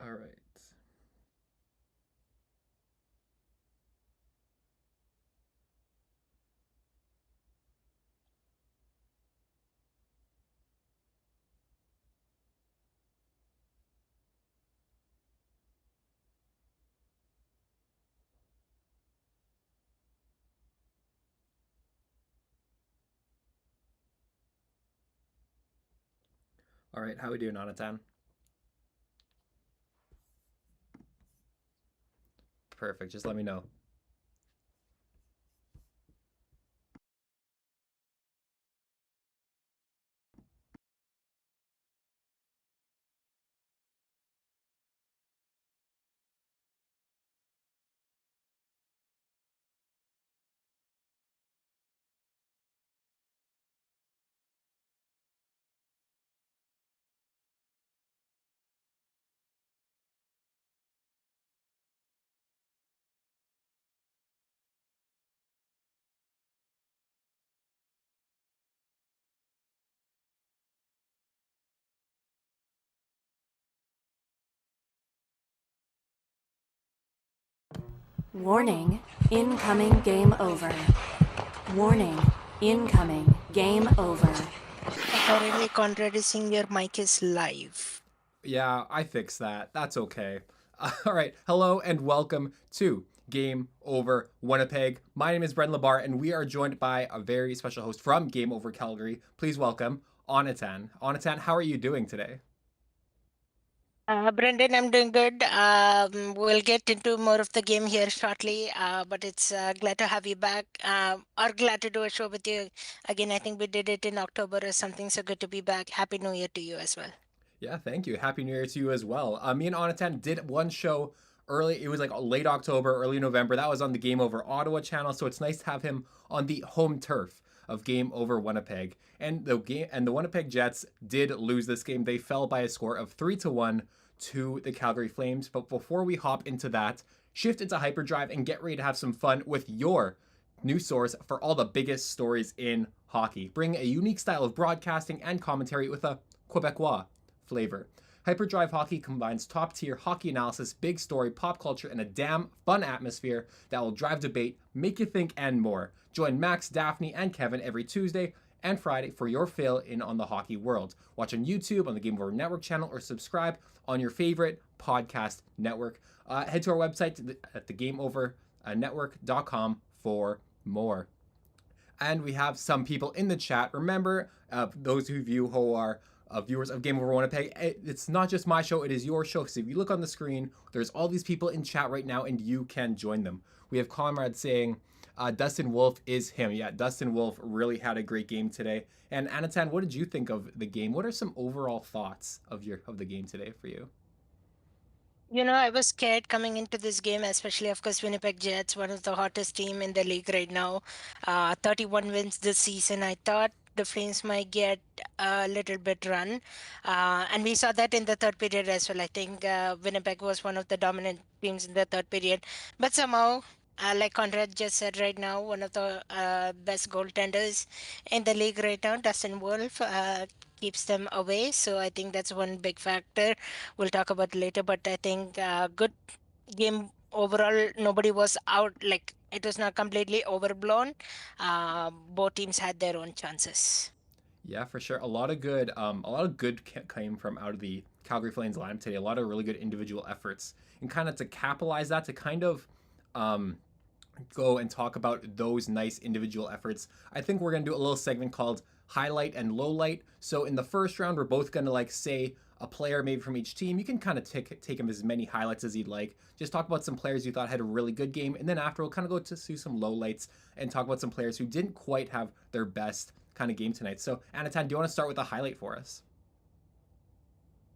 All right. All right. How we doing, Anatan? Perfect. Just let me know. Warning, incoming game over. Warning, incoming game over. Apparently, contradicting your mic is live. Yeah, I fixed that. That's okay. All right. Hello and welcome to Game Over Winnipeg. My name is Brendan Labarre, and we are joined by a very special host from Game Over Calgary. Please welcome Unnithan. Unnithan, how are you doing today? Brendan, I'm doing good. We'll get into more of the game here shortly, but it's glad to have you back, or glad to do a show with you again. I think we did it in October or something, so good to be back. Happy New Year to you as well. Yeah, thank you. Happy New Year to you as well. Me and Onatan did one show early. It was like late October, early November. That was on the Game Over Ottawa channel. So it's nice to have him on the home turf of Game Over Winnipeg. And the Winnipeg Jets did lose this game. They fell by a score of 3-1 to the Calgary Flames. But before we hop into that, shift into hyperdrive and get ready to have some fun with your new source for all the biggest stories in hockey. Bring a unique style of broadcasting and commentary with a Quebecois flavor. Hyperdrive Hockey combines top tier hockey analysis, big story, pop culture, and a damn fun atmosphere that will drive debate, make you think, and more. Join Max, Daphne, and Kevin every Tuesday and Friday for your fill in on the hockey world. Watch on YouTube, on the Game Over Network channel, or subscribe on your favorite podcast network. Head to our website at thegameovernetwork.com for more. And we have some people in the chat. Remember, those of you who are viewers of Game Over Winnipeg, it's not just my show, it is your show. So if you look on the screen, there's all these people in chat right now, and you can join them. We have Comrade saying, Dustin Wolf is him. Yeah, Dustin Wolf really had a great game today. And Anatan, what did you think of the game? What are some overall thoughts of the game today for you? I was scared coming into this game, especially, of course, Winnipeg Jets, one of the hottest team in the league right now. 31 wins this season. I thought the Flames might get a little bit run. And we saw that in the third period as well. I think Winnipeg was one of the dominant teams in the third period. But somehow, like Conrad just said right now, one of the best goaltenders in the league right now, Dustin Wolf, keeps them away. So I think that's one big factor we'll talk about later. But I think good game overall. Nobody was out, like it was not completely overblown. Both teams had their own chances. Yeah, for sure. A lot of good came from out of the Calgary Flames lineup today. A lot of really good individual efforts, and kind of to capitalize that, to kind of um, go and talk about those nice individual efforts. I think we're gonna do a little segment called highlight and low light. So in the first round, we're both gonna like say a player maybe from each team. You can kind of take him as many highlights as you'd like. Just talk about some players you thought had a really good game, and then after we'll kind of go to see some low lights and talk about some players who didn't quite have their best kind of game tonight. So Anatan, do you want to start with a highlight for us?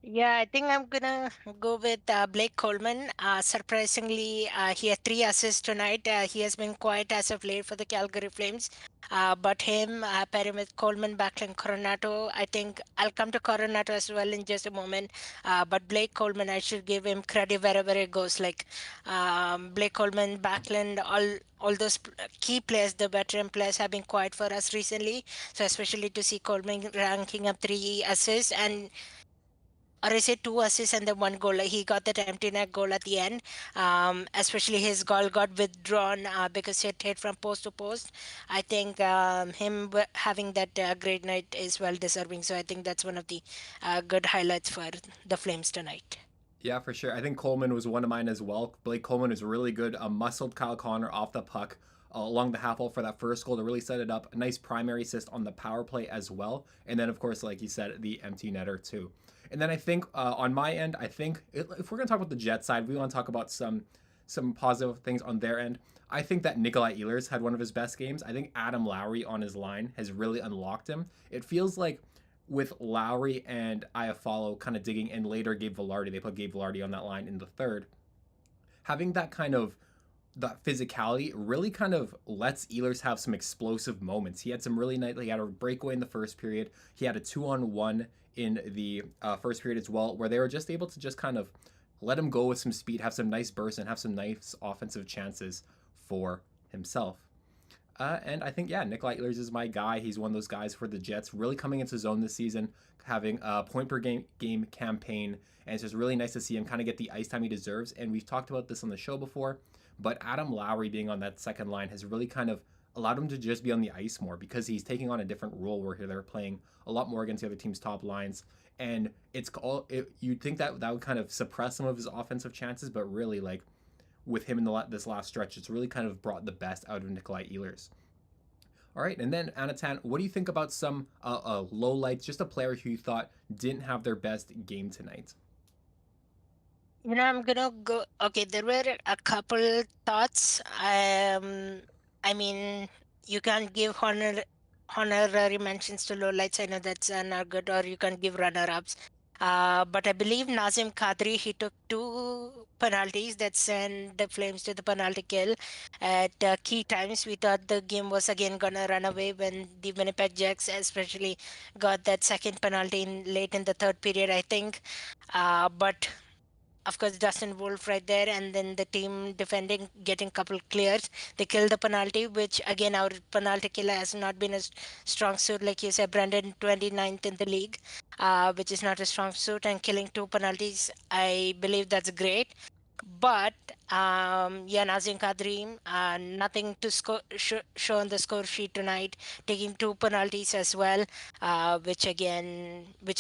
Yeah, I think I'm gonna go with Blake Coleman. Surprisingly, he had three assists tonight. He has been quiet as of late for the Calgary Flames. But him pairing with Coleman, Backlund, Coronato, I think I'll come to Coronato as well in just a moment. But Blake Coleman, I should give him credit wherever it goes. Like Blake Coleman, Backlund, all those key players, the veteran players, have been quiet for us recently. So especially to see Coleman ranking up three assists and or I say 2 assists and then 1 goal. He got that empty net goal at the end. Especially his goal got withdrawn because it hit from post to post. I think having that great night is well deserving. So I think that's one of the good highlights for the Flames tonight. Yeah, for sure. I think Coleman was one of mine as well. Blake Coleman is really good. Muscled Kyle Connor off the puck along the half wall for that first goal to really set it up. A nice primary assist on the power play as well. And then, of course, like you said, the empty netter too. And then I think on my end, I think if we're going to talk about the Jet side, we want to talk about some positive things on their end. I think that Nikolai Ehlers had one of his best games. I think Adam Lowry on his line has really unlocked him. It feels like with Lowry and Iafallo kind of digging in later, Gabe Vilardi, they put Gabe Vilardi on that line in the third. Having that kind of that physicality really kind of lets Ehlers have some explosive moments. He had some really nice, he had a breakaway in the first period. He had a 2-on-1 in the first period as well, where they were just able to just kind of let him go with some speed, have some nice bursts, and have some nice offensive chances for himself. And I think, yeah, Nikolai Ehlers is my guy. He's one of those guys for the Jets, really coming into zone this season, having a point per game campaign. And it's just really nice to see him kind of get the ice time he deserves. And we've talked about this on the show before, but Adam Lowry being on that second line has really kind of allowed him to just be on the ice more because he's taking on a different role where they're playing a lot more against the other team's top lines. And you'd think that that would kind of suppress some of his offensive chances, but really, like, with him in this last stretch, it's really kind of brought the best out of Nikolai Ehlers. All right, and then Anatan, what do you think about some low lights? Just a player who you thought didn't have their best game tonight. I'm gonna go. Okay, there were a couple thoughts. I mean, you can't give honorary mentions to lowlights. I know that's not good, or you can give runner-ups. But I believe Nazim Kadri, he took 2 penalties that sent the Flames to the penalty kill. At key times, we thought the game was again gonna run away when the Winnipeg Jets, especially, got that second penalty late in the third period, I think. But of course Dustin Wolf right there, and then the team defending, getting couple clears. They killed the penalty, which again our penalty killer has not been a strong suit, like you said, Brendan 29th in the league, which is not a strong suit, and killing 2 penalties, I believe that's great. But yeah, Nazim Kadri, nothing to show on the score sheet tonight, taking 2 penalties as well, which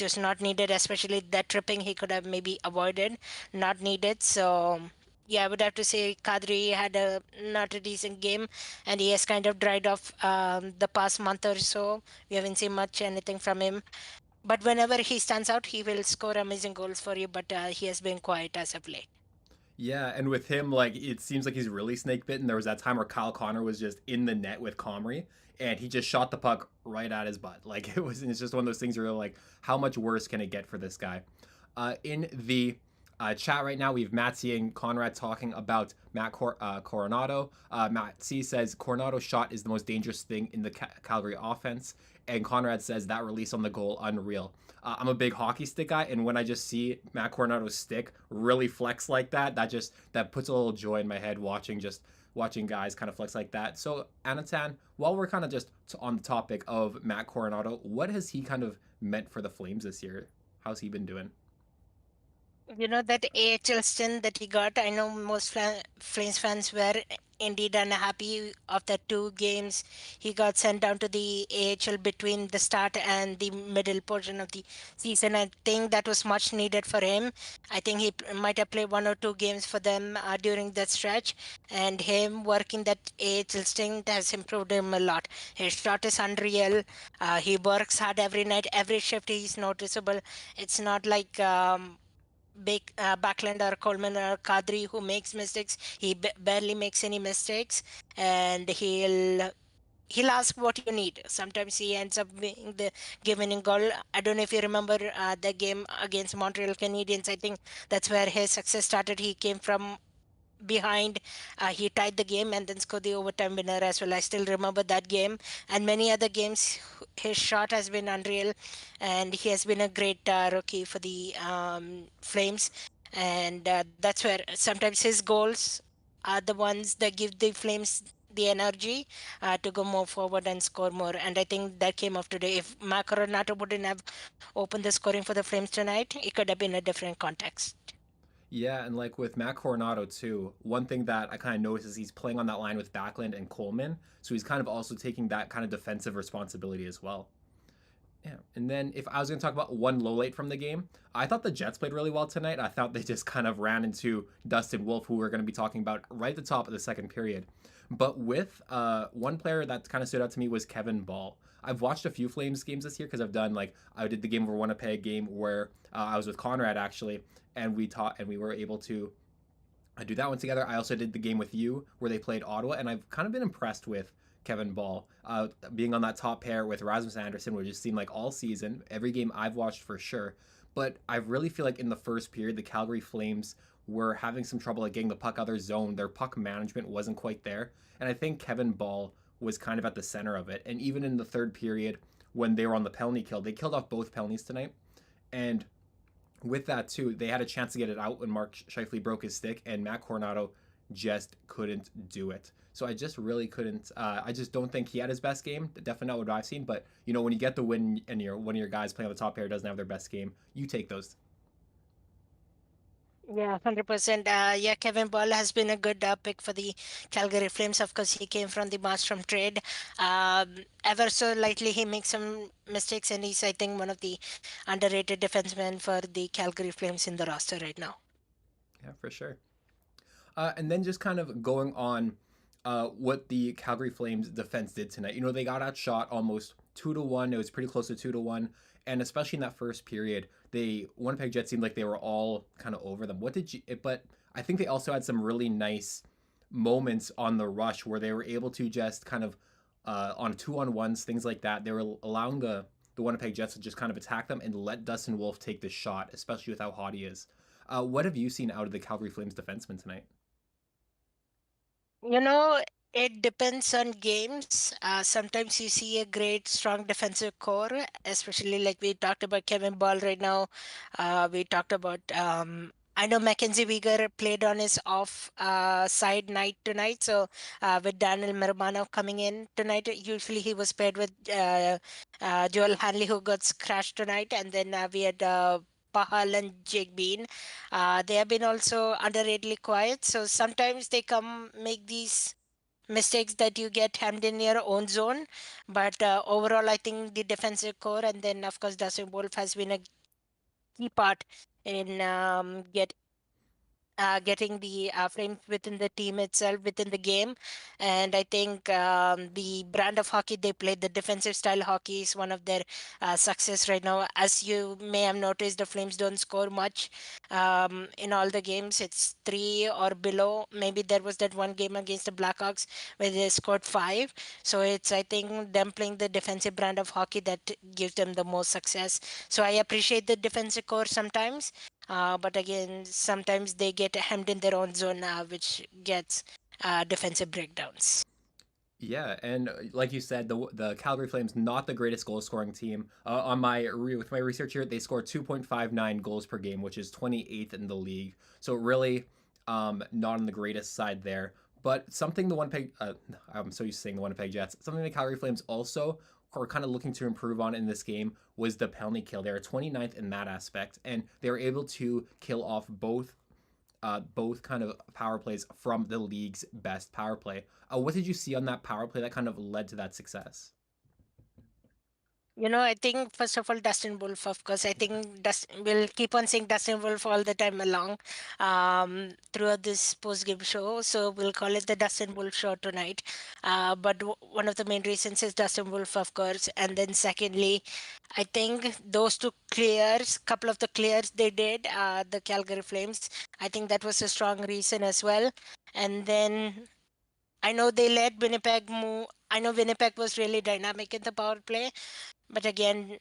was not needed, especially that tripping he could have maybe avoided, not needed. So yeah, I would have to say Kadri had a not a decent game, and he has kind of dried off the past month or so. We haven't seen much anything from him. But whenever he stands out, he will score amazing goals for you. But he has been quiet as of late. Yeah, and with him, like it seems like he's really snake bitten. There was that time where Kyle Connor was just in the net with Comrie, and he just shot the puck right at his butt. Like it's just one of those things where you're like, how much worse can it get for this guy? In the chat right now, we have Matt C and Conrad talking about Coronado. Matt C says Coronado's shot is the most dangerous thing in the Calgary offense, and Conrad says that release on the goal, unreal. I'm a big hockey stick guy, and when I just see Matt Coronado's stick really flex like that, that puts a little joy in my head watching guys kind of flex like that. So Anatan, while we're kind of just on the topic of Matt Coronado, what has he kind of meant for the Flames this year? How's he been doing? That AHL stint that he got, I know most Flames fans were indeed unhappy of the 2 games. He got sent down to the AHL between the start and the middle portion of the season. I think that was much needed for him. I think he might have played 1 or 2 games for them during that stretch, and him working that AHL stint has improved him a lot. His shot is unreal. He works hard every night, every shift he's noticeable. It's not like Backlund or Coleman or Kadri who makes mistakes. He barely makes any mistakes, and he'll ask what you need. Sometimes he ends up being the game-winning goal. I don't know if you remember the game against Montreal Canadiens. I think that's where his success started. He came from behind. He tied the game and then scored the overtime winner as well. I still remember that game and many other games. His shot has been unreal, and he has been a great rookie for the Flames. And that's where sometimes his goals are the ones that give the Flames the energy to go more forward and score more. And I think that came off today. If Macaronato wouldn't have opened the scoring for the Flames tonight, it could have been a different context. Yeah, and like with Matt Coronado too, one thing that I kind of noticed is he's playing on that line with Backlund and Coleman, so he's kind of also taking that kind of defensive responsibility as well. Yeah, and then if I was going to talk about one low light from the game, I thought the Jets played really well tonight. I thought they just kind of ran into Dustin Wolf, who we're going to be talking about right at the top of the second period. But with one player that kind of stood out to me was Kevin Ball. I've watched a few Flames games this year because I've done like I did the Game Over Winnipeg game where I was with Conrad actually, and we were able to do that one together. I also did the game with you where they played Ottawa, and I've kind of been impressed with Kevin Ball being on that top pair with Rasmus Anderson, which just seemed like all season, every game I've watched for sure. But I really feel like in the first period, the Calgary Flames were having some trouble like getting the puck out of their zone. Their puck management wasn't quite there, and I think Kevin Ball was kind of at the center of it. And even in the third period, when they were on the penalty kill, they killed off both penalties tonight, and with that too, they had a chance to get it out when Mark Scheifele broke his stick, and Matt Coronado just couldn't do it. So I just really couldn't. I just don't think he had his best game. Definitely not what I've seen. But you know, when you get the win and one of your guys playing on the top pair doesn't have their best game, you take those. Yeah, 100%. Yeah, Kevin Ball has been a good pick for the Calgary Flames. Of course, he came from the Markstrom trade. Ever so lightly, he makes some mistakes, and he's, I think, one of the underrated defensemen for the Calgary Flames in the roster right now. Yeah, for sure. And then just kind of going on what the Calgary Flames defense did tonight. You know, they got outshot almost 2-1. It was pretty close to 2-1. And especially in that first period, the Winnipeg Jets seemed like they were all kind of over them. What did you, but I think they also had some really nice moments on the rush where they were able to just kind of, on 2-on-1s, things like that, they were allowing the Winnipeg Jets to just kind of attack them and let Dustin Wolf take the shot, especially with how hot he is. What have you seen out of the Calgary Flames defenseman tonight? You know, it depends on games. Sometimes you see a great, strong defensive core, especially like we talked about Kevin Ball right now. We talked about, I know Mackenzie Weegar played on his off side night tonight. So with Daniel Mermanov coming in tonight, usually he was paired with Joel Hanley, who got scratched tonight. And then we had Pahal and Jake Bean. They have been also underratedly quiet. So sometimes they come make these mistakes that you get hemmed in your own zone. But overall, I think the defensive core and then, of course, Dustin Wolf has been a key part in getting the frames within the team itself, within the game. And I think the brand of hockey they play, the defensive style hockey, is one of their success right now. As you may have noticed, the Flames don't score much in all the games. It's three or below. Maybe there was that one game against the Blackhawks where they scored five. So it's, I think, them playing the defensive brand of hockey that gives them the most success. So I appreciate the defensive core sometimes, but again, sometimes they get hemmed in their own zone, which gets defensive breakdowns. Yeah, and like you said, the Calgary Flames not the greatest goal scoring team. On with my research here, they score 2.59 goals per game, which is 28th in the league. So really, not on the greatest side there. But something the Winnipeg, I'm so used to saying the Winnipeg Jets. Something the Calgary Flames also are kind of looking to improve on in this game was the penalty kill. They are 29th in that aspect, and they were able to kill off both kind of power plays from the league's best power play. What did you see on that power play that kind of led to that success? I think first of all, Dustin Wolf, of course. I think we'll keep on saying Dustin Wolf all the time along throughout this post game show. So we'll call it the Dustin Wolf show tonight. But one of the main reasons is Dustin Wolf, of course. And then secondly, I think those two clears, couple of the clears they did, the Calgary Flames, I think that was a strong reason as well. And then I know they let Winnipeg move. I know Winnipeg was really dynamic in the power play, but again,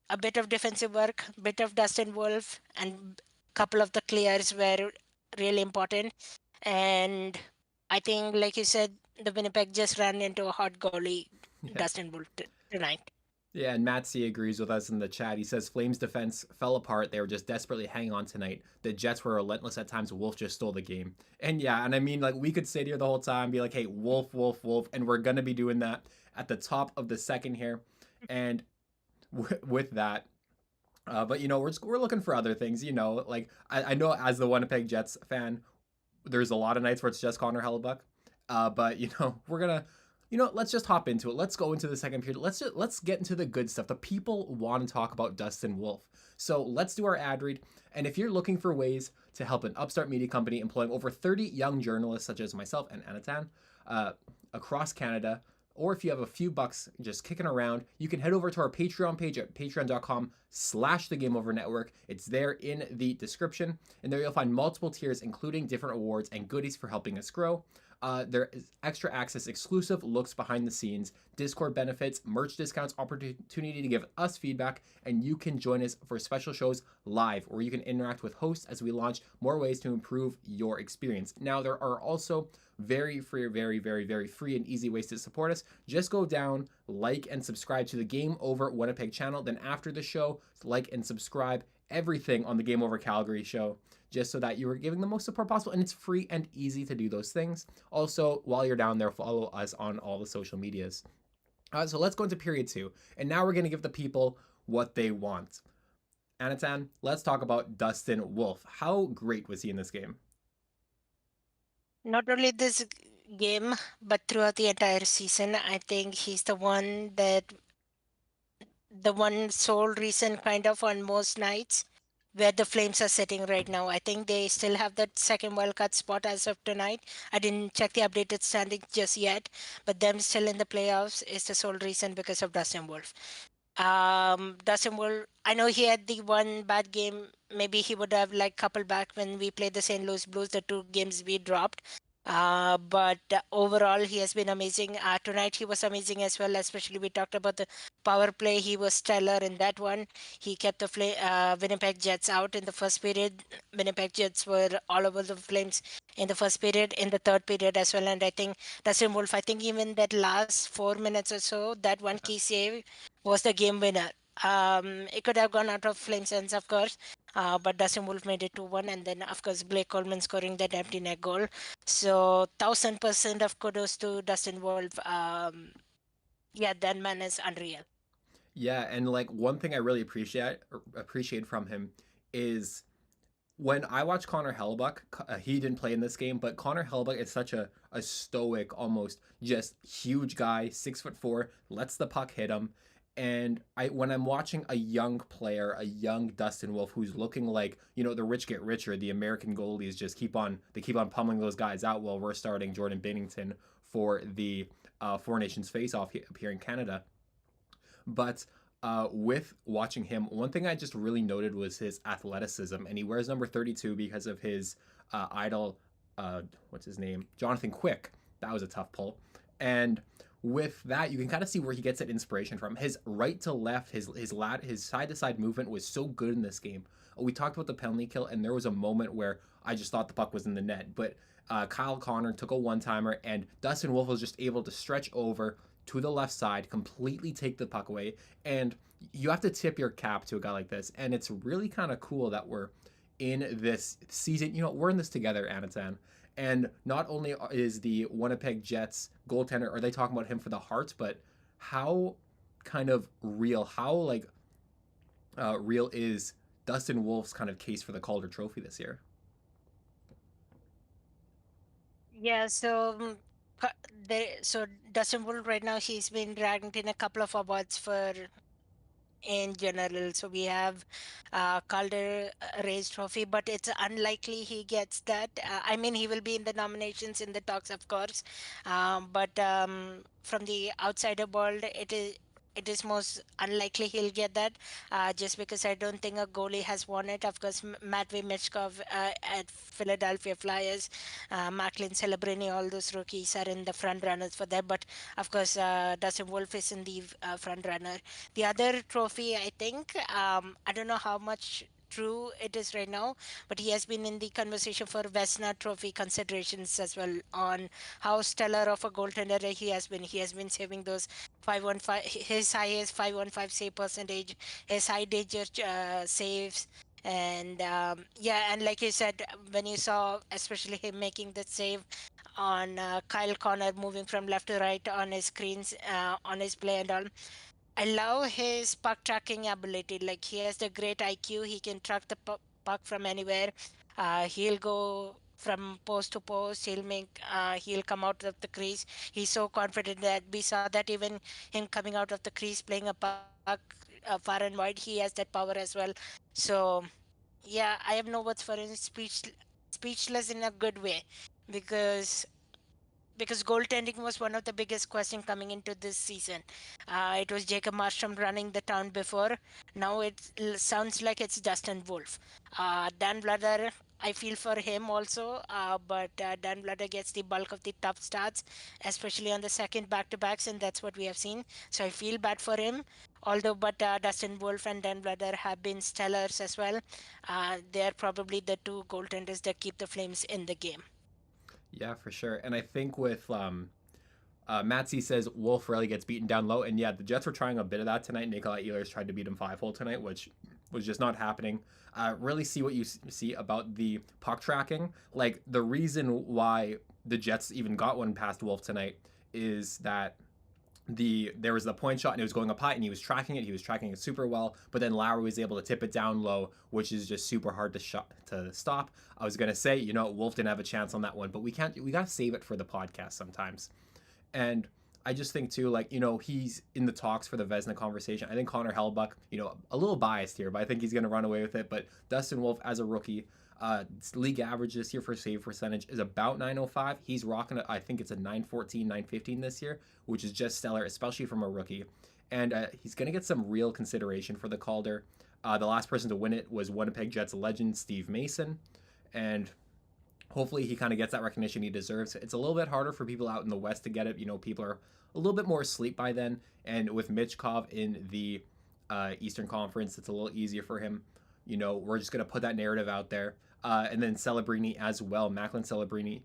a bit of defensive work, bit of Dustin Wolf, and couple of the clears were really important. And I think, like you said, the Winnipeg just ran into a hot goalie, Yeah. Dustin Wolf tonight. Yeah, and Matt C agrees with us in the chat. He says Flames defense fell apart. They were just desperately hanging on tonight. The Jets were relentless at times. Wolf just stole the game. And yeah, and I mean, like, we could sit here the whole time, be like, hey, Wolf, Wolf, Wolf. And we're going to be doing that at the top of the second here. And with that, but we're looking for other things. Like I know as the Winnipeg Jets fan, there's a lot of nights where it's just Connor Hellebuck. But we're gonna, let's just hop into it. Let's go into the second period. Let's get into the good stuff. The people want to talk about Dustin Wolf. So let's do our ad read. And if you're looking for ways to help an upstart media company employing over 30 young journalists such as myself and Anand across Canada, or if you have a few bucks just kicking around, you can head over to our Patreon page at patreon.com/the Game Over Network. It's there in the description, and there you'll find multiple tiers, including different awards and goodies for helping us grow. There is extra access, exclusive looks behind the scenes, Discord benefits, merch discounts, opportunity to give us feedback, and you can join us for special shows live, where you can interact with hosts as we launch more ways to improve your experience. Now, there are also very free, very, very, very free and easy ways to support us. Just go down, like, and subscribe to the Game Over Winnipeg channel. Then after the show, like and subscribe everything on the Game Over Calgary show, just so that you are giving the most support possible. And it's free and easy to do those things. Also, while you're down there, follow us on all the social medias. So let's go into period 2. And now we're going to give the people what they want. Anatan, let's talk about Dustin Wolf. How great was he in this game? Not only this game, but throughout the entire season, I think he's the one sole reason kind of on most nights where the Flames are sitting right now. I think they still have that second wildcard spot as of tonight. I didn't check the updated standings just yet, but them still in the playoffs is the sole reason because of Dustin Wolf. Dustin Wolf, I know he had the one bad game. Maybe he would have like couple back when we played the St. Louis Blues, the 2 games we dropped. But overall, he has been amazing. Tonight, he was amazing as well. Especially, we talked about the power play. He was stellar in that one. He kept the Winnipeg Jets out in the first period. Winnipeg Jets were all over the Flames in the first period, in the third period as well. And I think Dustin Wolf, I think even that last 4 minutes or so, that one key save was the game winner. It could have gone out of Flames' hands, of course, but Dustin Wolf made it 2-1, and then of course Blake Coleman scoring that empty net goal. So 1000% of kudos to Dustin Wolf. Yeah, that man is unreal. Yeah, and like one thing I really appreciate from him is when I watch Connor Hellebuck, he didn't play in this game, but Connor Hellebuck is such a stoic, almost just huge guy, 6'4", lets the puck hit him. And when I'm watching a young player, a young Dustin Wolf, who's looking like, the rich get richer, the American goalies just keep on pummeling those guys out while we're starting Jordan Binnington for the Four Nations face-off here in Canada. But with watching him, one thing I just really noted was his athleticism, and he wears number 32 because of his idol. What's his name? Jonathan Quick. That was a tough pull, and with that, you can kind of see where he gets that inspiration from. His right to left, his side to side movement was so good in this game. We talked about the penalty kill, and there was a moment where I just thought the puck was in the net, but Kyle Connor took a one-timer, and Dustin Wolf was just able to stretch over to the left side, completely take the puck away, and you have to tip your cap to a guy like this. And it's really kind of cool that we're in this season. We're in this together, Anatan. And not only is the Winnipeg Jets goaltender, are they talking about him for the Hearts, but how kind of real, real is Dustin Wolf's kind of case for the Calder Trophy this year? Yeah, so Dustin Wolf right now, he's been ranked in a couple of awards for in general. So we have Calder Rays Trophy, but it's unlikely he gets that. I mean, he will be in the nominations, in the talks, of course. But from the outsider world, it is most unlikely he'll get that, just because I don't think a goalie has won it. Of course, Matvey Michkov at Philadelphia Flyers, Macklin Celebrini, all those rookies are in the front runners for that. But of course, Dustin Wolf is in the front runner. The other trophy, I think, I don't know how much true it is right now, but he has been in the conversation for Vesna Trophy considerations as well on how stellar of a goaltender he has been. He has been saving those 515, his highest 515 save percentage, his high danger saves. And yeah, and like you said, when you saw especially him making the save on Kyle Connor moving from left to right on his screens, on his play and all. I love his puck tracking ability. Like he has the great IQ. He can track the puck from anywhere. He'll go from post to post. He'll come out of the crease. He's so confident that we saw that even him coming out of the crease, playing a puck far and wide. He has that power as well. So yeah, I have no words for him. Speechless in a good way, because goaltending was one of the biggest questions coming into this season. It was Jacob Markstrom running the town before. Now it sounds like it's Dustin Wolf. Dan Blatter, I feel for him also, but Dan Blatter gets the bulk of the top starts, especially on the second back-to-backs, and that's what we have seen. So I feel bad for him. Although, but Dustin Wolf and Dan Blatter have been stellars as well. They are probably the two goaltenders that keep the Flames in the game. Yeah, for sure. And I think with Matsy says Wolf really gets beaten down low, and yeah, the Jets were trying a bit of that tonight. Nikolai Ehlers tried to beat him 5-hole tonight, which was just not happening. Really see what you see about the puck tracking. Like the reason why the Jets even got one past Wolf tonight is that there was the point shot and it was going up high and he was tracking it super well, but then Lowry was able to tip it down low, which is just super hard to stop. I was gonna say, Wolf didn't have a chance on that one, but we gotta save it for the podcast sometimes. And I just think too, like, he's in the talks for the Vezina conversation. I think Connor Hellebuyck, a little biased here, but I think he's gonna run away with it. But Dustin Wolf as a rookie, league average this year for save percentage is about 905. He's rocking I think it's a 914, 915 this year, which is just stellar, especially from a rookie. And he's going to get some real consideration for the Calder. The last person to win it was Winnipeg Jets legend Steve Mason. And hopefully he kind of gets that recognition he deserves. It's a little bit harder for people out in the West to get it. People are a little bit more asleep by then. And with Michkov in the Eastern Conference, it's a little easier for him. We're just going to put that narrative out there. And then Celebrini as well, Macklin Celebrini,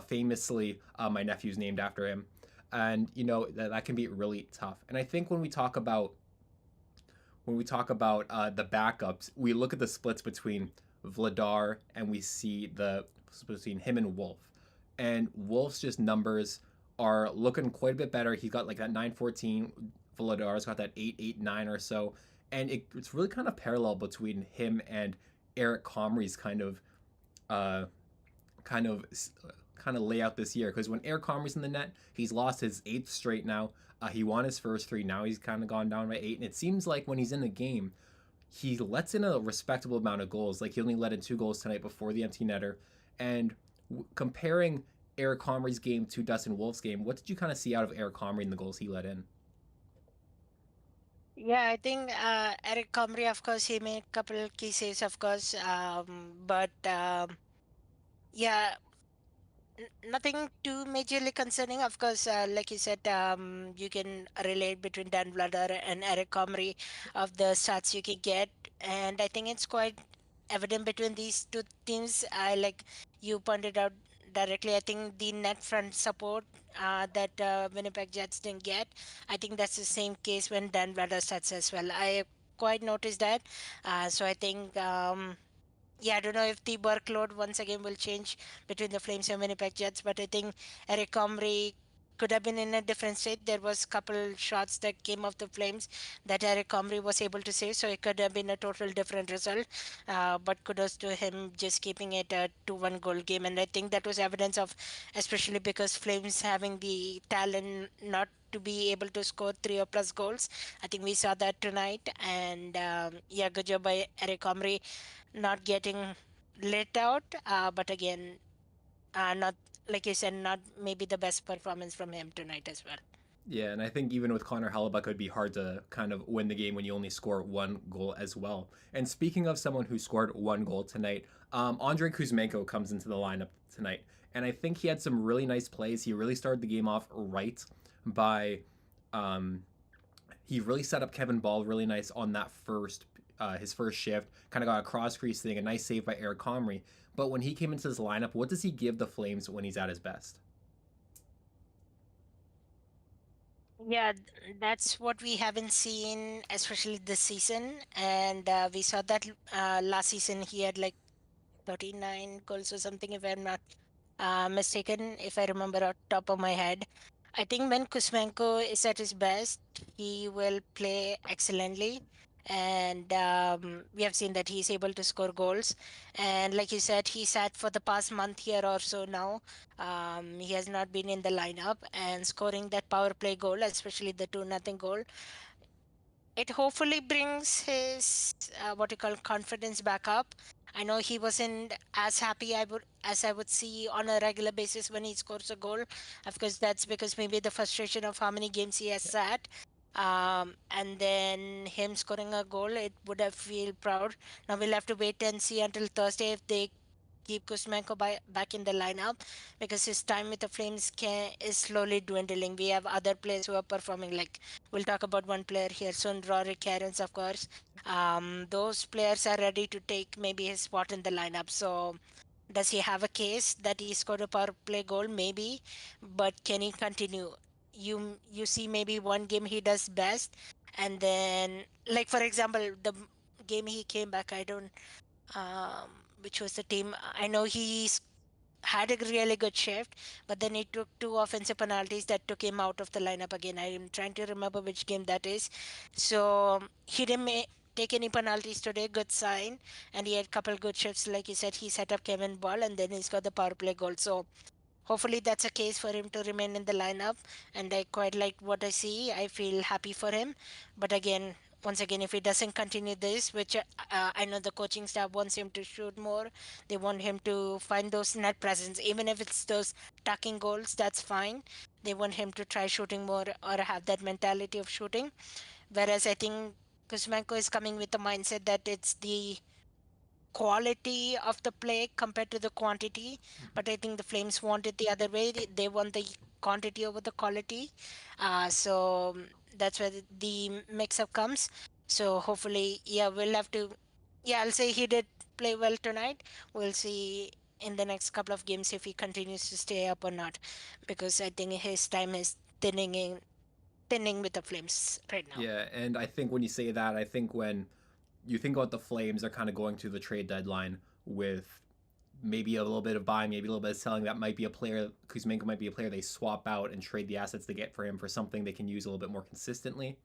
famously, my nephew's named after him. And, that can be really tough. And I think when we talk about the backups, we look at the splits between Vladar and we see the between him and Wolf. And Wolf's just numbers are looking quite a bit better. He's got like that 914. Vladar's got that 889 or so. And it's really kind of parallel between him and Eric Comrie's kind of layout this year. Because when Eric Comrie's in the net, he's lost his 8th straight now. He won his first 3. Now he's kind of gone down by 8. And it seems like when he's in the game, he lets in a respectable amount of goals. Like he only let in 2 goals tonight before the empty netter. And comparing Eric Comrie's game to Dustin Wolf's game, what did you kind of see out of Eric Comrie and the goals he let in? Yeah, I think Eric Comrie, of course, he made a couple key saves, of course. But yeah, nothing too majorly concerning. Of course, like you said, you can relate between Dan Vladar and Eric Comrie of the stats you can get. And I think it's quite evident between these two teams. Like you pointed out directly, I think the net front support that Winnipeg Jets didn't get, I think that's the same case when Dan Vladar stats as well. I quite noticed that. So I think yeah, I don't know if the workload once again will change between the Flames and Winnipeg Jets, but I think Eric Comrie could have been in a different state. There was a couple shots that came off the Flames that Eric Comrie was able to save, so it could have been a total different result. But kudos to him just keeping it a 2-1 goal game, and I think that was evidence of, especially because Flames having the talent not to be able to score 3 or plus goals. I think we saw that tonight, and yeah, good job by Eric Comrie not getting let out. But again, not like you said, not maybe the best performance from him tonight as well. Yeah, and I think even with Connor Hellebuyck, it would be hard to kind of win the game when you only score 1 goal as well. And speaking of someone who scored 1 goal tonight, Andrei Kuzmenko comes into the lineup tonight. And I think he had some really nice plays. He really started the game off right by he really set up Kevin Ball really nice on that first his first shift, kind of got a cross crease thing, a nice save by Eric Comrie. But when he came into this lineup, what does he give the Flames when he's at his best? Yeah, that's what we haven't seen, especially this season. And we saw that last season he had like 39 goals or something, if I'm not mistaken, if I remember off top of my head. I think when Kuzmenko is at his best, he will play excellently. And we have seen that he's able to score goals. And like you said, he sat for the past month here or so now. He has not been in the lineup and scoring that power play goal, especially the 2-0 goal, it hopefully brings his what you call confidence back up. I know he wasn't as happy I would see on a regular basis when he scores a goal. Of course, that's because maybe the frustration of how many games he has sat. And then him scoring a goal, it would have feel proud. Now we'll have to wait and see until Thursday if they keep Kuzmenko back in the lineup, because his time with the Flames is slowly dwindling. We have other players who are performing. Like we'll talk about one player here soon, Rory Cairns, of course. Those players are ready to take maybe his spot in the lineup. So does he have a case that he scored a power play goal? Maybe, but can he continue? You see maybe one game he does best, and then like for example game he came back. I don't which was the team. I know he's had a really good shift, but then he took two offensive penalties that took him out of the lineup again. I'm trying to remember which game that is. So he didn't take any penalties today. Good sign, and he had a couple good shifts. Like you said, he set up Kevin Ball, and then he's got the power play goal. So hopefully that's a case for him to remain in the lineup. And I quite like what I see. I feel happy for him. But again, once again, if he doesn't continue this, which I know the coaching staff wants him to shoot more, they want him to find those net presence, even if it's those tucking goals, that's fine. They want him to try shooting more or have that mentality of shooting. Whereas I think Kuzmenko is coming with the mindset that it's the quality of the play compared to the quantity. But I think the Flames want it the other way. They want the quantity over the quality. So that's where the mix-up comes. So hopefully, yeah, we'll have to. Yeah, I'll say he did play well tonight. We'll see in the next couple of games if he continues to stay up or not, because I think his time is thinning with the Flames right now. Yeah, and I think when you say that, I think when you think about the Flames, they're kind of going through the trade deadline with maybe a little bit of buying, maybe a little bit of selling. That might be a player. Kuzmenko might be a player they swap out and trade the assets they get for him for something they can use a little bit more consistently.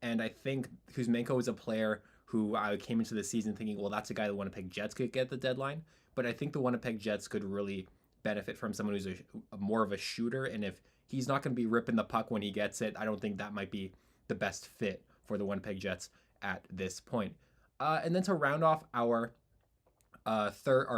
And I think Kuzmenko is a player who I came into the season thinking, well, that's a guy the Winnipeg Jets could get at the deadline. But I think the Winnipeg Jets could really benefit from someone who's a more of a shooter. And if he's not going to be ripping the puck when he gets it, I don't think that might be the best fit for the Winnipeg Jets at this point. And then to round off our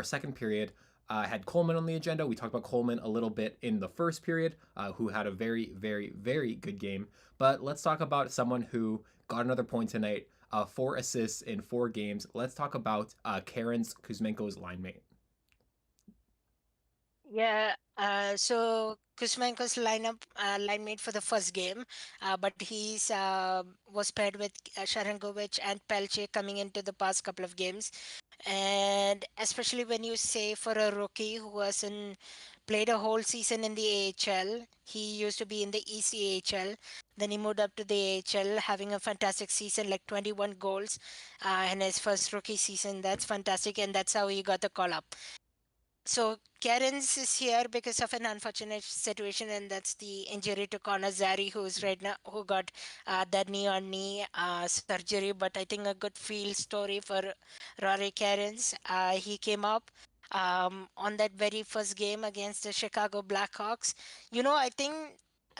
second period, had Coleman on the agenda. We talked about Coleman a little bit in the first period, who had a very, very, very good game. But let's talk about someone who got another point tonight, 4 assists in 4 games. Let's talk about Karen's Kuzmenko's line mate. Yeah, so Kuzmenko's line mate for the first game, but he's was paired with Sharangovich and Pelche coming into the past couple of games, and especially when you say for a rookie who hasn't played a whole season in the AHL, he used to be in the ECHL, then he moved up to the AHL, having a fantastic season, like 21 goals, in his first rookie season. That's fantastic, and that's how he got the call up. So Karen's is here because of an unfortunate situation, and that's the injury to Connor Zary, who's right now who got that knee on knee surgery. But I think a good field story for Rory Karen's. He came up on that very first game against the Chicago Blackhawks. I think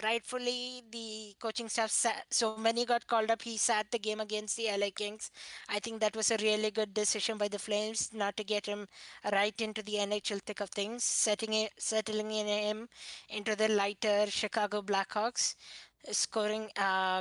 rightfully the coaching staff so when he got called up, he sat the game against the LA Kings. I think that was a really good decision by the Flames not to get him right into the NHL thick of things, settling in him into the lighter Chicago Blackhawks. scoring,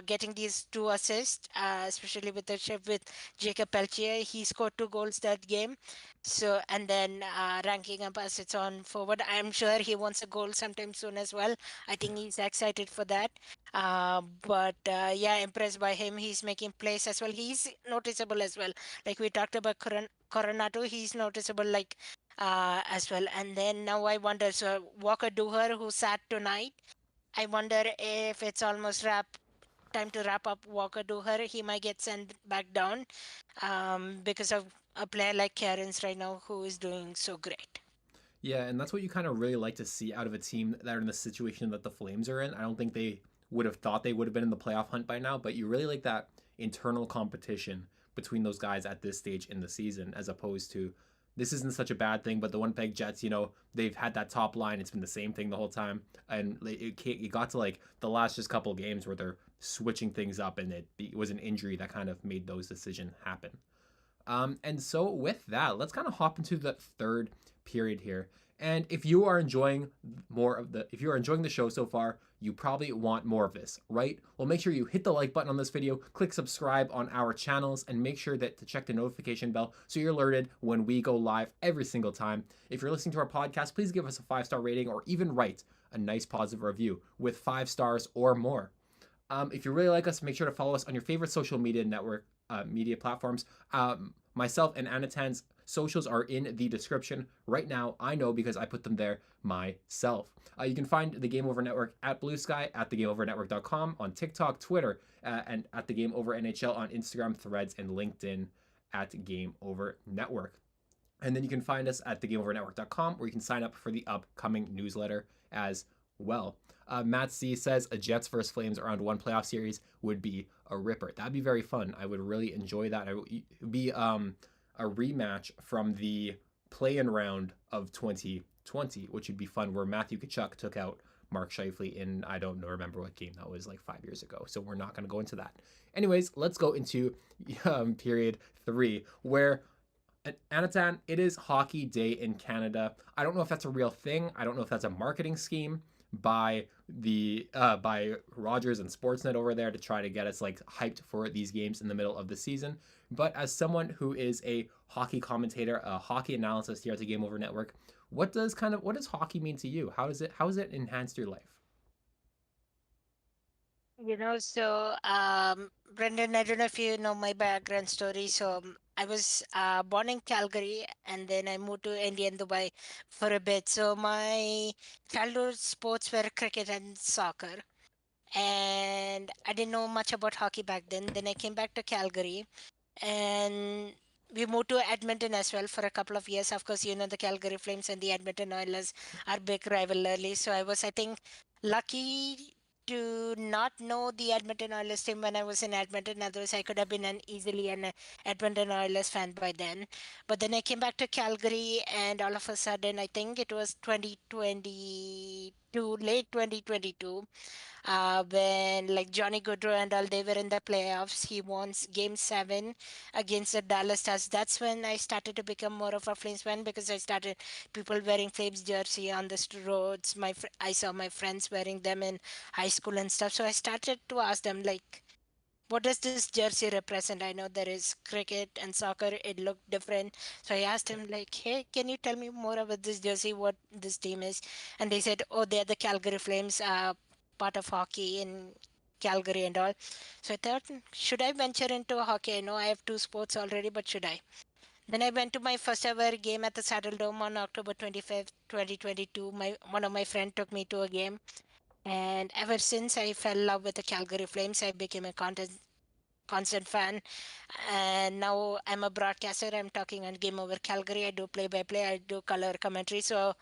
getting these two assists, especially with the shift with Jacob Peltier. He scored two goals that game. So, and then ranking up as its on forward. I'm sure he wants a goal sometime soon as well. I think he's excited for that. But yeah, impressed by him. He's making plays as well. He's noticeable as well. Like we talked about Coronato, he's noticeable like as well. And then now I wonder, so Walker Duher, who sat tonight, I wonder if it's almost time to wrap up Walker Duher. He might get sent back down because of a player like Karen's right now who is doing so great. Yeah, and that's what you kind of really like to see out of a team that are in the situation that the Flames are in. I don't think they would have thought they would have been in the playoff hunt by now, but you really like that internal competition between those guys at this stage in the season, as opposed to this isn't such a bad thing, but the Winnipeg Jets, they've had that top line. It's been the same thing the whole time, and it got to like the last just couple games where they're switching things up, and it was an injury that kind of made those decisions happen. And so with that, let's kind of hop into the third period here. And if you are enjoying if you are enjoying the show so far, you probably want more of this, right? Well, make sure you hit the like button on this video, click subscribe on our channels, and make sure that to check the notification bell so you're alerted when we go live every single time. If you're listening to our podcast, please give us a 5-star rating or even write a nice positive review with 5 stars or more. If you really like us, make sure to follow us on your favorite social media platforms. Myself and Anatand's socials are in the description right now. I know because I put them there myself. You can find the Game Over Network at Blue Sky, at thegameovernetwork.com, on TikTok, Twitter, and at the Game Over NHL on Instagram, Threads, and LinkedIn at Game Over Network. And then you can find us at thegameovernetwork.com, where you can sign up for the upcoming newsletter as well. Matt C says a Jets versus Flames around one playoff series would be a ripper. That'd be very fun. I would really enjoy that. It would be a rematch from the play-in round of 2020, which would be fun, where Matthew Tkachuk took out Mark Scheifele in, I don't remember what game that was, like 5 years ago. So we're not going to go into that. Anyways, let's go into period 3, where Anatan, it is Hockey Day in Canada. I don't know if that's a real thing. I don't know if that's a marketing scheme by Rogers and Sportsnet over there to try to get us like hyped for these games in the middle of the season. But as someone who is a hockey commentator, a hockey analyst here at the Game Over Network, what does hockey mean to you? How has it enhanced your life? Brendan, I don't know if you know my background story. So I was born in Calgary and then I moved to India and Dubai for a bit. So my childhood sports were cricket and soccer. And I didn't know much about hockey back then. Then I came back to Calgary and we moved to Edmonton as well for a couple of years. Of course, the Calgary Flames and the Edmonton Oilers are big rivalry. So I was, I think, lucky to not know the Edmonton Oilers team when I was in Edmonton. Otherwise, I could have been easily an Edmonton Oilers fan by then. But then I came back to Calgary, and all of a sudden, I think it was 2022, late 2022, when like Johnny Gaudreau and all, they were in the playoffs. He won game 7 against the Dallas Stars. That's when I started to become more of a Flames fan, because I started people wearing Flames jersey on the roads. I saw my friends wearing them in high school and stuff. So I started to ask them like, what does this jersey represent? I know there is cricket and soccer, it looked different. So I asked him like, hey, can you tell me more about this jersey, what this team is? And they said, oh, they're the Calgary Flames, part of hockey in Calgary and all. So I thought, should I venture into hockey? I know I have two sports already, but should I? Then I went to my first ever game at the Saddle Dome on October 25th, 2022. One of my friend took me to a game, and ever since I fell in love with the Calgary Flames. I became a constant fan, and now I'm a broadcaster. I'm talking on Game Over Calgary. I do play by play, I do color commentary. So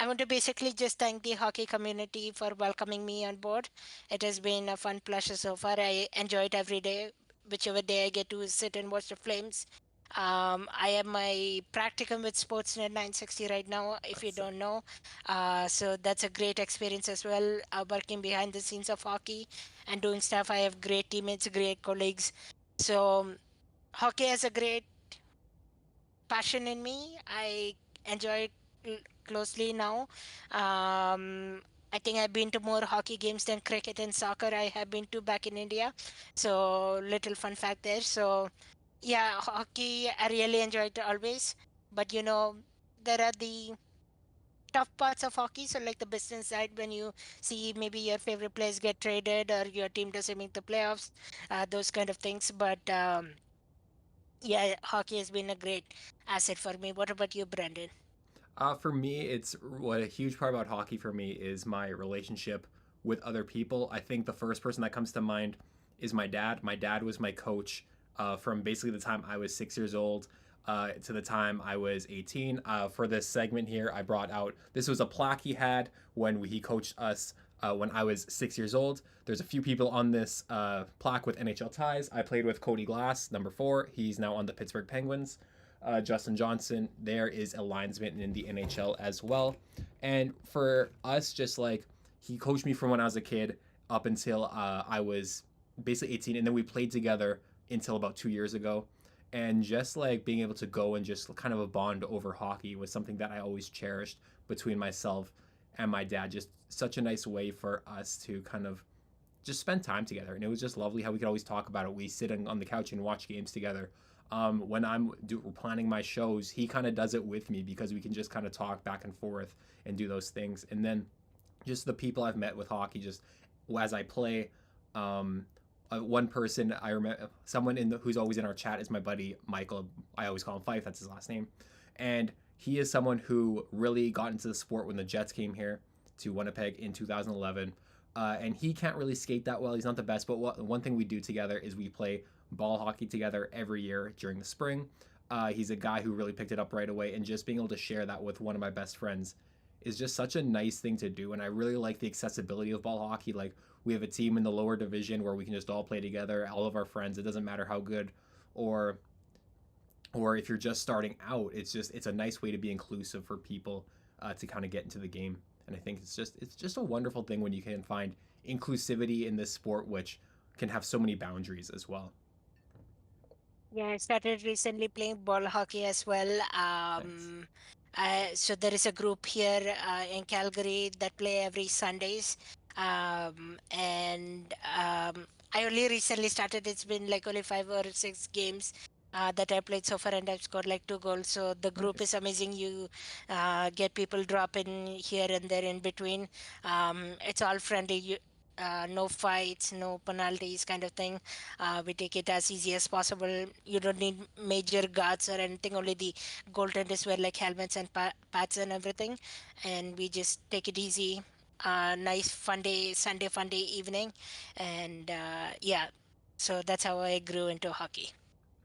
I want to basically just thank the hockey community for welcoming me on board. It has been a fun pleasure so far. I enjoy it every day, whichever day I get to sit and watch the Flames. I have my practicum with Sportsnet 960 right now, if you don't know. So that's a great experience as well, working behind the scenes of hockey and doing stuff. I have great teammates, great colleagues. So hockey has a great passion in me. I enjoy it closely now. I think I've been to more hockey games than cricket and soccer I have been to back in India. So little fun fact there. So yeah, hockey I really enjoyed it always. But there are the tough parts of hockey. So like the business side, when you see maybe your favorite players get traded or your team doesn't make the playoffs, those kind of things. But yeah, hockey has been a great asset for me. What about you, Brandon? For me, it's what a huge part about hockey for me is my relationship with other people. I think the first person that comes to mind is my dad. My dad was my coach from basically the time I was 6 years old to the time I was 18. For this segment here, I brought out this was a plaque he had when he coached us when I was 6 years old. There's a few people on this plaque with NHL ties. I played with Cody Glass, number 4. He's now on the Pittsburgh Penguins. Justin Johnson, there is a linesman in the NHL as well. And for us, just like he coached me from when I was a kid up until I was basically 18, and then we played together until about 2 years ago. And just like being able to go and just kind of a bond over hockey was something that I always cherished between myself and my dad. Just such a nice way for us to kind of just spend time together. And it was just lovely how we could always talk about it. We sit on the couch and watch games together. When planning my shows, he kind of does it with me because we can just kind of talk back and forth and do those things. And then just the people I've met with hockey, just as I play, one person I remember, someone who's always in our chat is my buddy Michael. I always call him Fife. That's his last name, and he is someone who really got into the sport when the Jets came here to Winnipeg in 2011. And he can't really skate that well. He's not the best, but one thing we do together is we play ball hockey together every year during the spring. He's a guy who really picked it up right away, and just being able to share that with one of my best friends is just such a nice thing to do. And I really like the accessibility of ball hockey. Like, we have a team in the lower division where we can just all play together, all of our friends. It doesn't matter how good or if you're just starting out. It's a nice way to be inclusive for people to kind of get into the game. And I think it's just a wonderful thing when you can find inclusivity in this sport, which can have so many boundaries as well. Yeah, I started recently playing ball hockey as well. Nice. So there is a group here in Calgary that play every Sundays. And I only recently started. It's been like only 5 or 6 games that I played so far, and I've scored like 2 goals. So the group is Nice. amazing. You get people drop in here and there in between. It's all friendly. No fights, no penalties, kind of thing. We take it as easy as possible. You don't need major guards or anything. Only the goaltenders wear like helmets and pads and everything, and we just take it easy. Nice fun day, Sunday fun day evening, and yeah. So that's how I grew into hockey.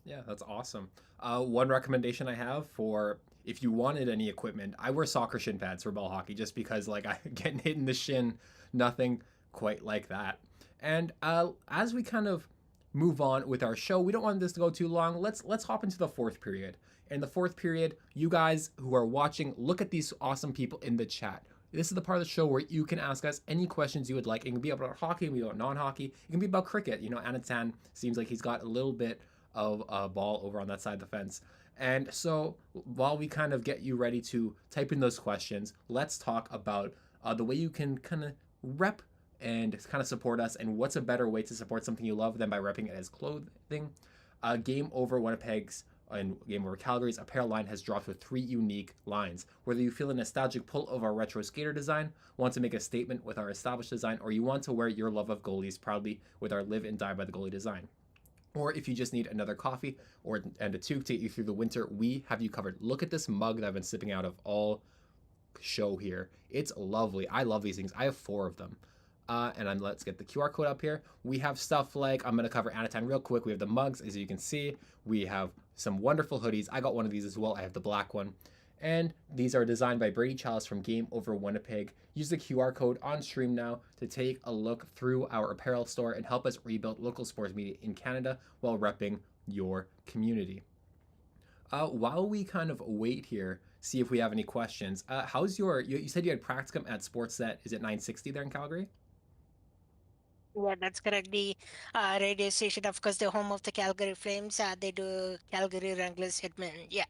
Yeah, that's awesome. One recommendation I have for if you wanted any equipment, I wear soccer shin pads for ball hockey just because like I getting hit in the shin, nothing quite like that. And as we kind of move on with our show, we don't want this to go too long. Let's hop into the fourth period. In the fourth period, you guys who are watching, look at these awesome people in the chat. This is the part of the show where you can ask us any questions you would like. It can be about hockey, it can be about non-hockey, it can be about cricket. You know, Anand seems like he's got a little bit of a ball over on that side of the fence. And so while we kind of get you ready to type in those questions, let's talk about the way you can kind of rep and kind of support us. And what's a better way to support something you love than by repping it as clothing? Game Over Winnipeg's and Game Over Calgary's apparel line has dropped with 3 unique lines. Whether you feel a nostalgic pull of our retro skater design, want to make a statement with our established design, or you want to wear your love of goalies proudly with our live and die by the goalie design. Or if you just need another coffee and a toque to get you through the winter, we have you covered. Look at this mug that I've been sipping out of all show here. It's lovely. I love these things. I have 4 of them. And then let's get the QR code up here. We have stuff like, I'm going to cover Anatan real quick. We have the mugs, as you can see. We have some wonderful hoodies. I got one of these as well. I have the black one. And these are designed by Brady Chalice from Game Over Winnipeg. Use the QR code on stream now to take a look through our apparel store and help us rebuild local sports media in Canada while repping your community. While we kind of wait here, see if we have any questions. How's you said you had practicum at Sportsnet. Is it 960 there in Calgary? Yeah, that's correct. The radio station, of course, the home of the Calgary Flames. They do Calgary Wranglers Hitmen. Yeah.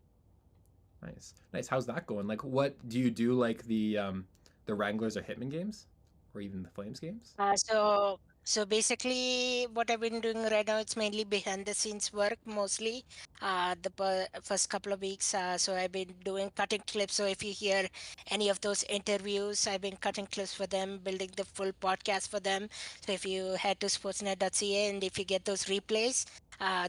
Nice, nice. How's that going? Like, what do you do? Like the Wranglers or Hitman games? or even the Flames games? So basically, what I've been doing right now, it's mainly behind the scenes work mostly. First couple of weeks, so I've been doing cutting clips. So if you hear any of those interviews, I've been cutting clips for them, building the full podcast for them. So if you head to sportsnet.ca and if you get those replays,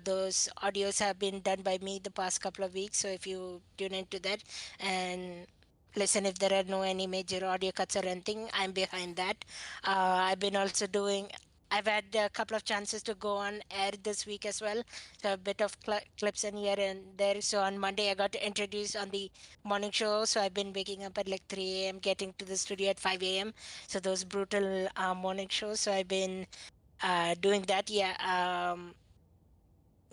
those audios have been done by me the past couple of weeks. So if you tune into that and listen, if there are no any major audio cuts or anything, I'm behind that. I've been also doing. I've had a couple of chances to go on air this week as well. So a bit of clips in here and there. So on Monday, I got introduced on the morning show. So I've been waking up at like 3 a.m., getting to the studio at 5 a.m. So those brutal morning shows. So I've been doing that.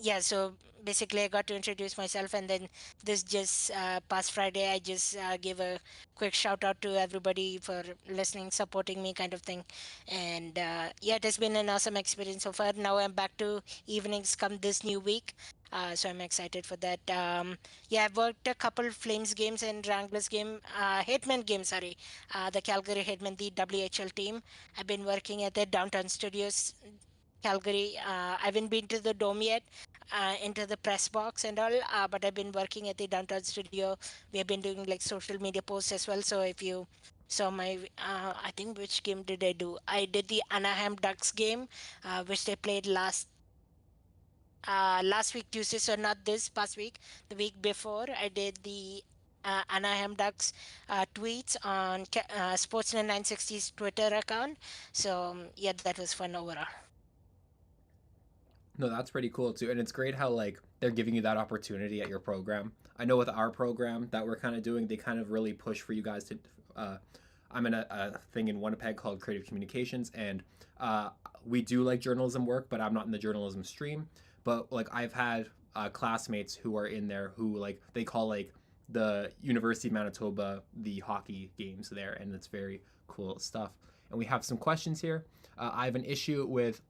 Yeah, so basically I got to introduce myself, and then this just past Friday I just gave a quick shout out to everybody for listening, supporting me, kind of thing. And yeah, it has been an awesome experience so far. Now I'm back to evenings come this new week. So I'm excited for that. Yeah, I've worked a couple Flames games and Wranglers game, Hitman game, sorry, the Calgary Hitman, the WHL team. I've been working at the downtown studios, Calgary. I haven't been to the dome yet, into the press box and all, but I've been working at the downtown studio. We have been doing like social media posts as well. So if you saw my, I think which game did I do? I did the Anaheim Ducks game, which they played last week Tuesday. So not this past week, the week before. I did the Anaheim Ducks tweets on Sportsnet 960's Twitter account. So yeah, that was fun overall. No, that's pretty cool too. And it's great how like they're giving you that opportunity at your program. I know with our program that we're kind of doing, they kind of really push for you guys to. I'm in a thing in Winnipeg called Creative Communications, and we do like journalism work, but I'm not in the journalism stream. But like I've had classmates who are in there who like they call like the University of Manitoba the hockey games there, and it's very cool stuff. And we have some questions here. I have an issue with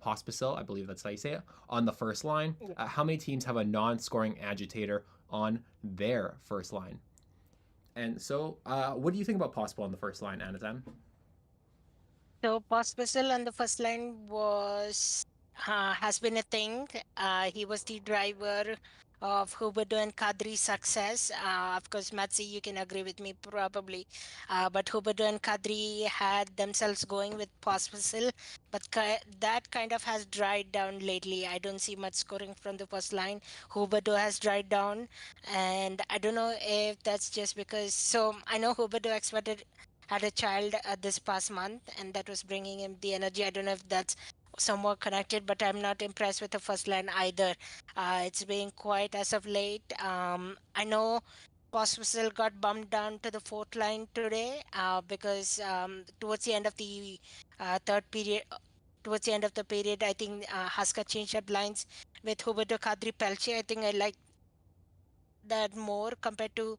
Pospisil, I believe that's how you say it, on the first line. How many teams have a non-scoring agitator on their first line? And so, what do you think about Pospisil on the first line, Anatan? So Pospisil on the first line was has been a thing. He was the driver of Huberdeau and Kadri's success. Of course, Matsi, you can agree with me probably. But Huberdeau and Kadri had themselves going with Pospisil, but that kind of has dried down lately. I don't see much scoring from the first line. Huberdeau has dried down, and I don't know if that's just because. So I know Huberdeau expected had a child this past month, and that was bringing him the energy. I don't know if that's somewhat connected, but I'm not impressed with the first line either. It's been quiet as of late. I know Pospisil got bumped down to the fourth line today because towards the end of the third period, towards the end of the period, I think Haska changed up lines with Huberto Kadri Pelche. I think I like that more compared to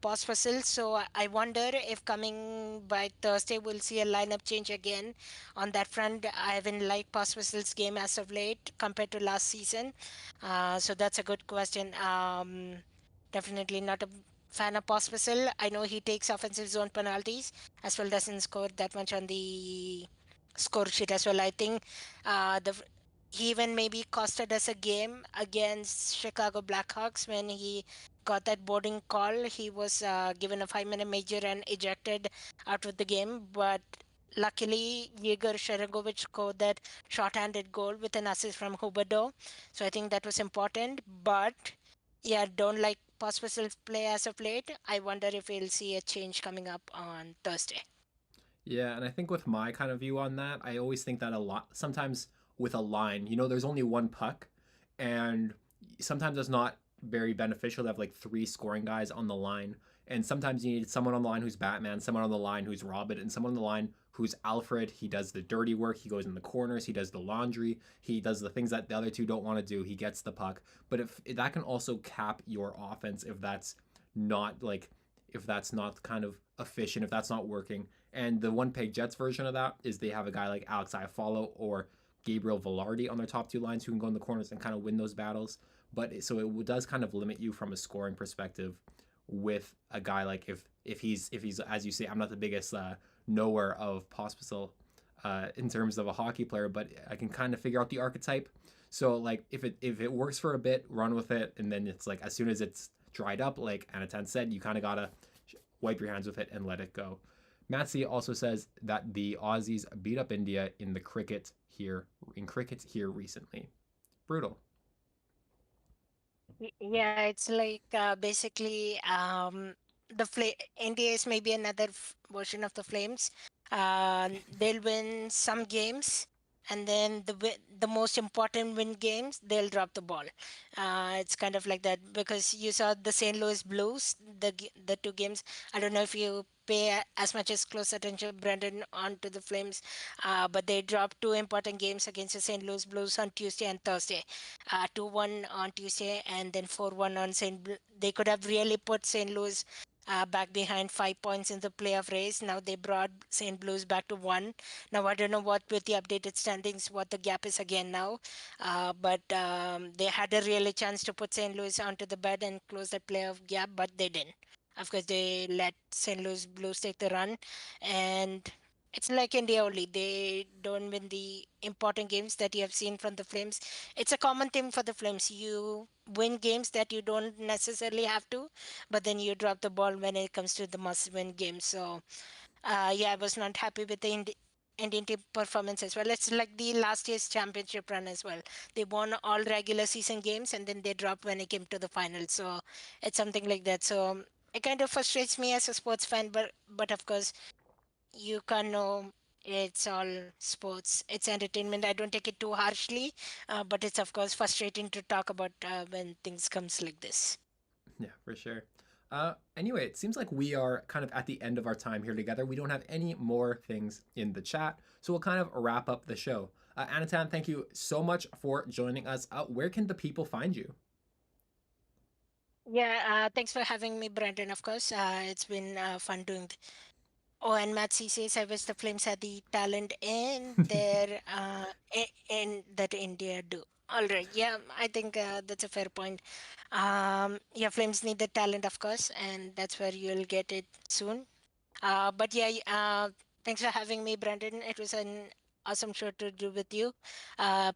Pospisil. So I wonder if coming by Thursday we'll see a lineup change again on that front. I haven't liked Pospisil's game as of late compared to last season. So that's a good question. Definitely not a fan of Pospisil. I know he takes offensive zone penalties as well, doesn't score that much on the score sheet as well. I think the he even maybe costed us a game against Chicago Blackhawks when he got that boarding call. He was given a 5 minute major and ejected out of the game. But luckily, Yegor Sharangovich scored that short-handed goal with an assist from Huberdeau. So I think that was important. But yeah, don't like Pospisil's play as of late. I wonder if we'll see a change coming up on Thursday. Yeah, and I think with my kind of view on that, I always think that a lot, sometimes with a line, there's only one puck, and sometimes it's not very beneficial to have like three scoring guys on the line. And sometimes you need someone on the line who's Batman, someone on the line who's Robin, and someone on the line who's Alfred. He does the dirty work, he goes in the corners, he does the laundry, he does the things that the other two don't want to do, he gets the puck. But if that can also cap your offense not like if that's not kind of efficient, if that's not working. And the Winnipeg Jets version of that is they have a guy like Alex Iafallo or Gabriel Velarde on their top two lines who can go in the corners and kind of win those battles. But so it does kind of limit you from a scoring perspective with a guy like if he's as you say, I'm not the biggest nowhere of Pospisil in terms of a hockey player, but I can kind of figure out the archetype. So like if it works for a bit, run with it, and then it's like as soon as it's dried up, like Anatan said, you kind of gotta wipe your hands with it and let it go. Matsy also says that the Aussies beat up India in cricket here recently. Brutal. Yeah, it's like basically India is maybe another version of the Flames. They'll win some games, and then the most important win games, they'll drop the ball. It's kind of like that because you saw the St. Louis Blues, the two games. I don't know if you pay as much as close attention, Brendan, onto the Flames, but they dropped two important games against the St. Louis Blues on Tuesday and Thursday. 2-1 on Tuesday and then 4-1 on They could have really put St. Louis back behind 5 points in the playoff race. Now they brought St. Louis back to one. Now I don't know what with the updated standings what the gap is again now, but they had a really chance to put St. Louis onto the bed and close that playoff gap, but they didn't. Of course, they let St. Louis Blues take the run, and it's like India only. They don't win the important games that you have seen from the Flames. It's a common theme for the Flames. You win games that you don't necessarily have to, but then you drop the ball when it comes to the must-win games. So, yeah, I was not happy with the Indian team performance as well. It's like the last year's championship run as well. They won all regular season games and then they dropped when it came to the final. So it's something like that. So it kind of frustrates me as a sports fan, but of course you can't know, it's all sports, it's entertainment. I don't take it too harshly, but it's of course frustrating to talk about when things comes like this. Yeah, for sure. Anyway, it seems like we are kind of at the end of our time here together. We don't have any more things in the chat, so we'll kind of wrap up the show. Anatan, thank you so much for joining us. Where can the people find you? Yeah, thanks for having me, Brandon. Of course, it's been fun doing. Oh, and Matsy says, I wish the Flames had the talent in their in that India do. All right, yeah, I think that's a fair point. Yeah, Flames need the talent, of course, and that's where you'll get it soon. But yeah, thanks for having me, Brandon. It was an awesome show to do with you.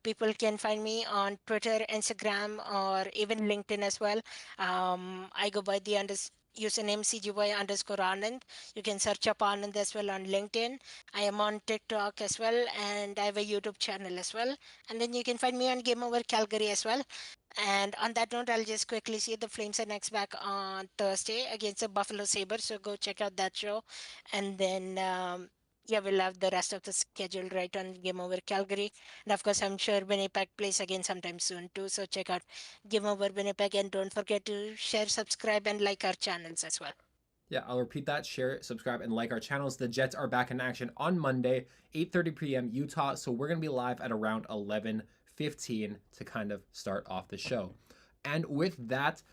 People can find me on Twitter, Instagram, or even LinkedIn as well. I go by the username CGY underscore Anand. You can search up Anand as well on LinkedIn. I am on TikTok as well, and I have a YouTube channel as well. And then you can find me on Game Over Calgary as well. And on that note, I'll just quickly see the Flames are next back on Thursday against the Buffalo Sabres. So go check out that show. And then, yeah, we'll have the rest of the schedule right on Game Over Calgary. And of course, I'm sure Winnipeg plays again sometime soon too. So check out Game Over Winnipeg and don't forget to share, subscribe, and like our channels as well. Yeah, I'll repeat that. Share, subscribe, and like our channels. The Jets are back in action on Monday, 8:30 p.m. Utah. So we're going to be live at around 11:15 to kind of start off the show. And with that,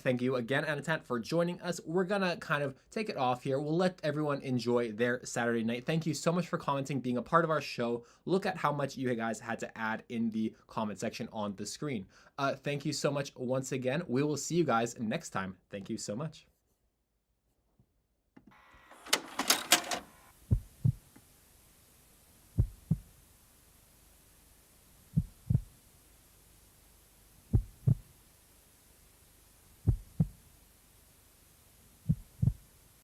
thank you again, Anatan, for joining us. We're going to kind of take it off here. We'll let everyone enjoy their Saturday night. Thank you so much for commenting, being a part of our show. Look at how much you guys had to add in the comment section on the screen. Thank you so much once again. We will see you guys next time. Thank you so much.